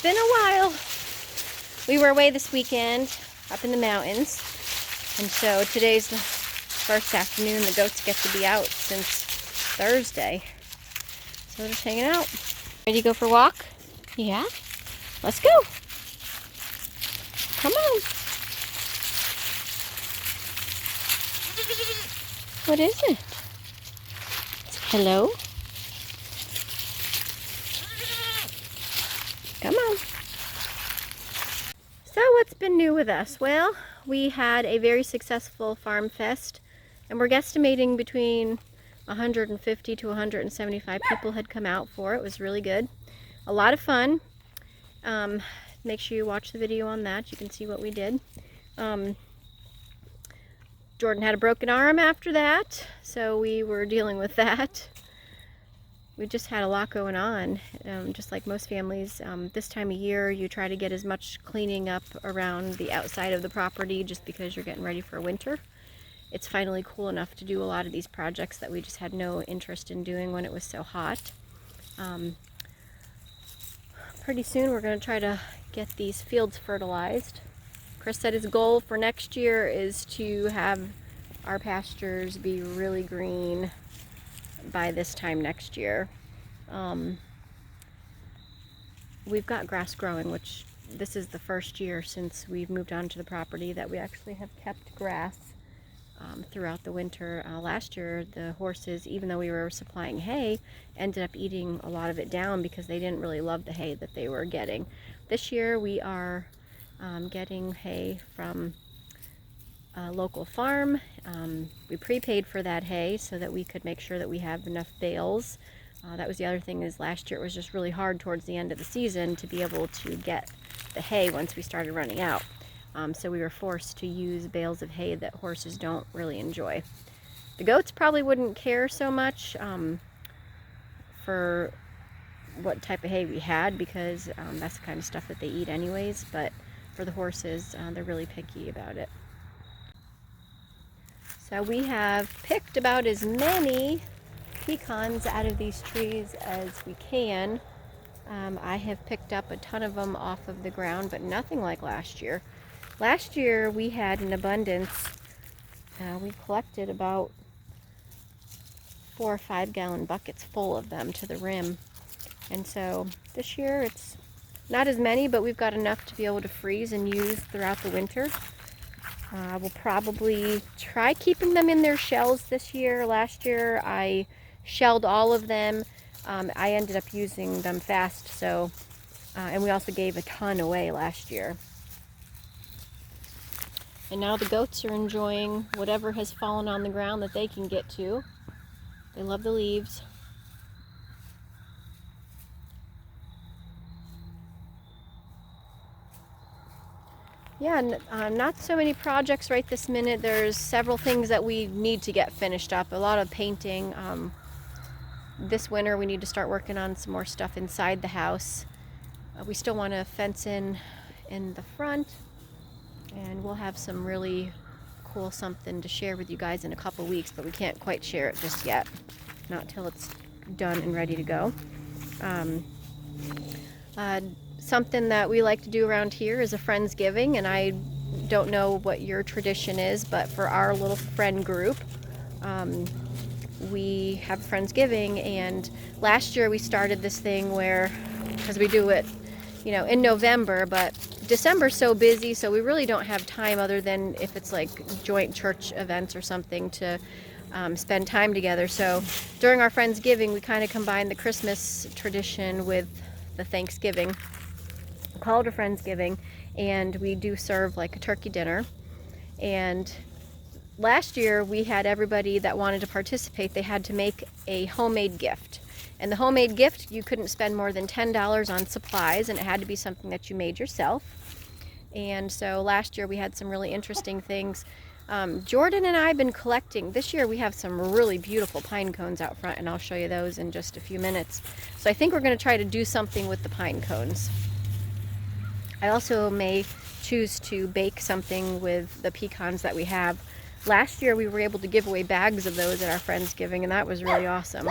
been a while. We were away this weekend up in the mountains, and so today's the first afternoon the goats get to be out since Thursday. So we're just hanging out. Ready to go for a walk? Yeah? Let's go. Come on. What is it? Hello? Come on. So what's been new with us? Well, we had a very successful farm fest, and we're guesstimating between 150 to 175 people had come out for it. It was really good. A lot of fun. Make sure you watch the video on that. You can see what we did. Jordan had a broken arm after that, so we were dealing with that. We just had a lot going on, just like most families. This time of year, you try to get as much cleaning up around the outside of the property just because you're getting ready for winter. It's finally cool enough to do a lot of these projects that we just had no interest in doing when it was so hot. Pretty soon we're going to try to get these fields fertilized. Chris said his goal for next year is to have our pastures be really green by this time next year. We've got grass growing, which this is the first year since we've moved onto the property that we actually have kept grass throughout the winter. Last year the horses, even though we were supplying hay, ended up eating a lot of it down because they didn't really love the hay that they were getting. This year we are getting hay from a local farm. We prepaid for that hay so that we could make sure that we have enough bales. That was the other thing, is last year it was just really hard towards the end of the season to be able to get the hay once we started running out. So we were forced to use bales of hay that horses don't really enjoy. The goats probably wouldn't care so much for what type of hay we had, because that's the kind of stuff that they eat anyways, but for the horses, they're really picky about it. So we have picked about as many pecans out of these trees as we can. I have picked up a ton of them off of the ground, but nothing like last year. Last year we had an abundance. We collected about 4 or 5 gallon buckets full of them to the rim. And so this year it's not as many, but we've got enough to be able to freeze and use throughout the winter. We'll probably try keeping them in their shells this year. Last year I shelled all of them. I ended up using them fast, so and we also gave a ton away last year. And now the goats are enjoying whatever has fallen on the ground that they can get to. They love the leaves. Yeah, not so many projects right this minute. There's several things that we need to get finished up. A lot of painting. This winter we need to start working on some more stuff inside the house. We still want to fence in the front, and we'll have some really cool something to share with you guys in a couple weeks, but we can't quite share it just yet. Not till it's done and ready to go. Something that we like to do around here is a Friendsgiving, and I don't know what your tradition is, but for our little friend group, we have Friendsgiving. And last year we started this thing where, because we do it, in November, but December's so busy, so we really don't have time other than if it's like joint church events or something to spend time together. So during our Friendsgiving, we kind of combine the Christmas tradition with the Thanksgiving. Call it a Friendsgiving, and we do serve like a turkey dinner. And last year we had everybody that wanted to participate, they had to make a homemade gift. And the homemade gift, you couldn't spend more than $10 on supplies, and it had to be something that you made yourself. And so last year we had some really interesting things. Jordan and I have been collecting. This year we have some really beautiful pine cones out front, and I'll show you those in just a few minutes. So I think we're going to try to do something with the pine cones. I also may choose to bake something with the pecans that we have. Last year we were able to give away bags of those at our Friendsgiving, and that was really awesome.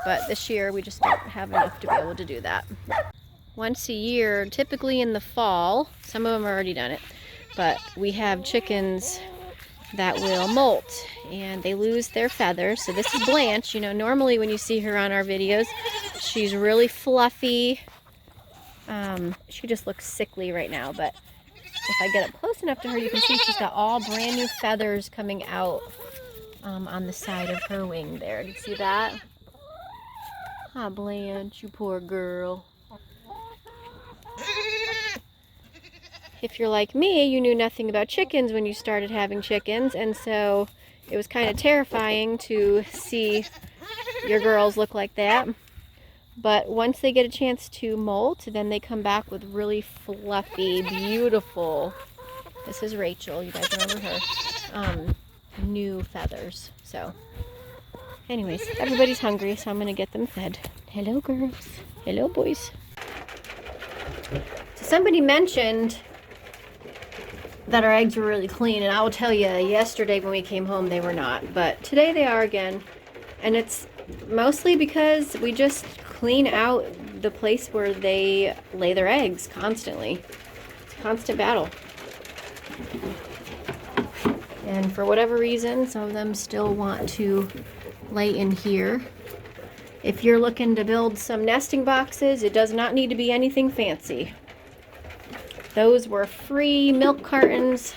But this year we just don't have enough to be able to do that. once a year, typically in the fall. Some of them have already done it, but we have chickens that will molt and they lose their feathers. So this is Blanche. You know, normally when you see her on our videos, she's really fluffy. She just looks sickly right now, but if I get up close enough to her, you can see she's got all brand new feathers coming out on the side of her wing there. Do you see that? Ah, Blanche, you poor girl. If you're like me, you knew nothing about chickens when you started having chickens, and so it was kind of terrifying to see your girls look like that. But once they get a chance to molt, then they come back with really fluffy, beautiful, this is Rachel, you guys remember her, new feathers. So anyways, everybody's hungry, so I'm going to get them fed. Hello, girls. Hello, boys. So somebody mentioned that our eggs were really clean, and I will tell you, yesterday when we came home they were not, but today they are again, and it's mostly because we just clean out the place where they lay their eggs constantly. It's a constant battle, and for whatever reason some of them still want to lay in here. If you're looking to build some nesting boxes, it does not need to be anything fancy. Those were free milk cartons,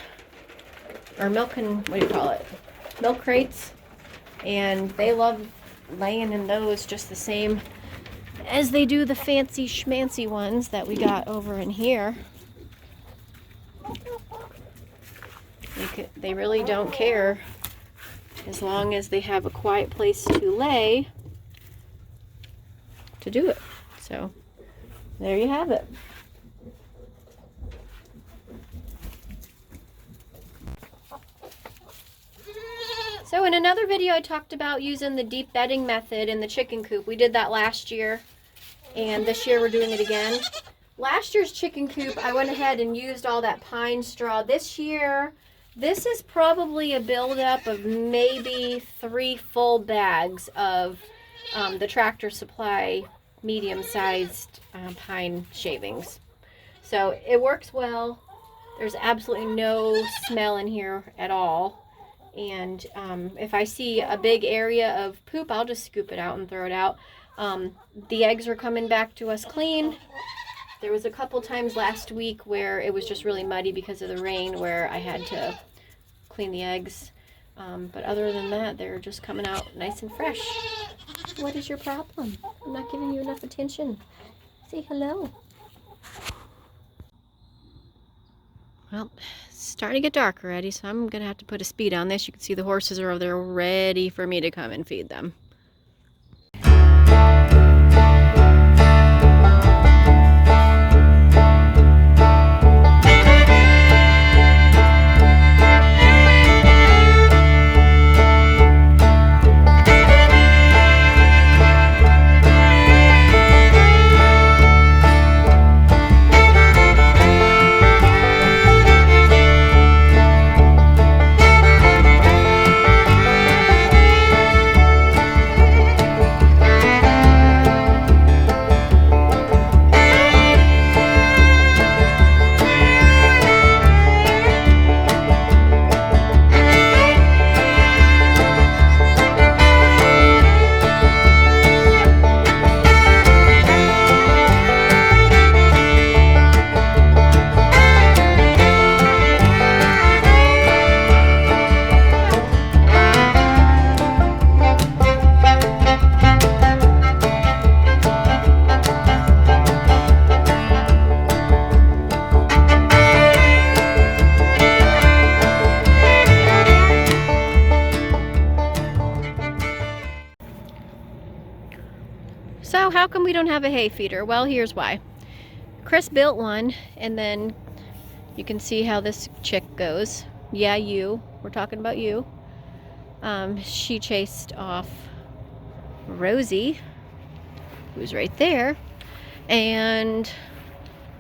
or milk and, what do you call it? Milk crates. And they love laying in those just the same as they do the fancy schmancy ones that we got over in here. They really don't care as long as they have a quiet place to lay to do it. So there you have it. So in another video I talked about using the deep bedding method in the chicken coop. We did that last year, and this year we're doing it again. Last year's chicken coop, I went ahead and used all that pine straw. This year, this is probably a buildup of maybe 3 full bags of the Tractor Supply medium-sized pine shavings. So it works well. There's absolutely no smell in here at all. And if I see a big area of poop, I'll just scoop it out and throw it out. The eggs are coming back to us clean. There was a couple times last week where it was just really muddy because of the rain, where I had to clean the eggs. But other than that, they're just coming out nice and fresh. What is your problem? I'm not giving you enough attention. Say hello. Well, it's starting to get dark already, so I'm going to have to put a speed on this. You can see the horses are over there ready for me to come and feed them. So how come we don't have a hay feeder? Well, here's why. Chris built one, and then you can see how this chick goes. Yeah, you. We're talking about you. She chased off Rosie, who's right there, and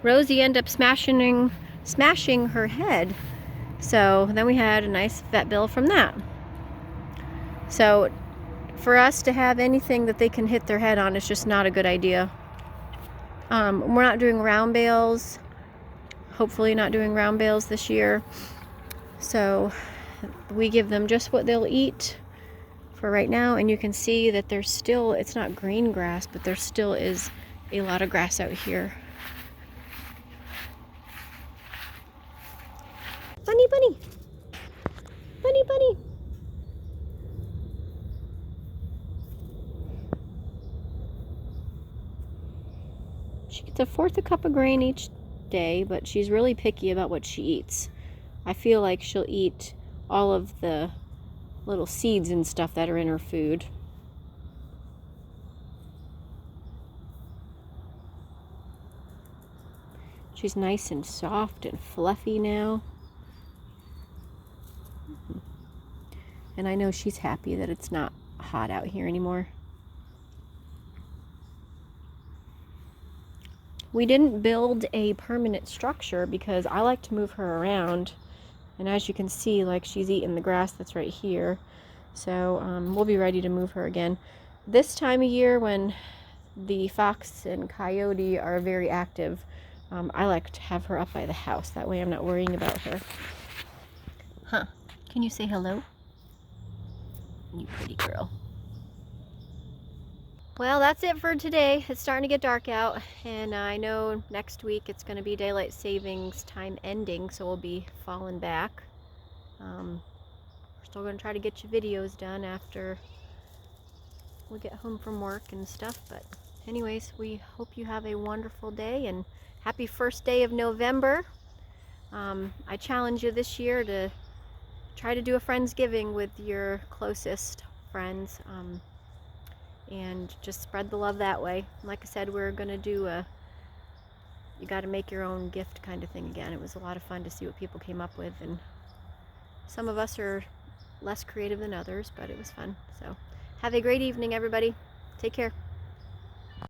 Rosie ended up smashing her head. So then we had a nice vet bill from that. So for us to have anything that they can hit their head on is just not a good idea. We're not doing round bales. Hopefully not doing round bales this year. So we give them just what they'll eat for right now, and you can see that there's still, it's not green grass, but there still is a lot of grass out here. Bunny, bunny. Bunny, bunny. She gets a fourth a cup of grain each day, but she's really picky about what she eats. I feel like she'll eat all of the little seeds and stuff that are in her food. She's nice and soft and fluffy now. And I know she's happy that it's not hot out here anymore. We didn't build a permanent structure because I like to move her around. And as you can see, like, she's eating the grass that's right here. So we'll be ready to move her again. This time of year when the fox and coyote are very active, I like to have her up by the house. That way I'm not worrying about her. Huh? Can you say hello? You pretty girl. Well, that's it for today. It's starting to get dark out, and I know next week it's going to be daylight savings time ending, so we'll be falling back. We're still going to try to get you videos done after we get home from work and stuff, but anyways, we hope you have a wonderful day, and happy first day of November. I challenge you this year to try to do a Friendsgiving with your closest friends, and just spread the love that way. Like I said, we're gonna do a you got to make your own gift kind of thing again. It was a lot of fun to see what people came up with, and some of us are less creative than others, but it was fun. So have a great evening, everybody. Take care.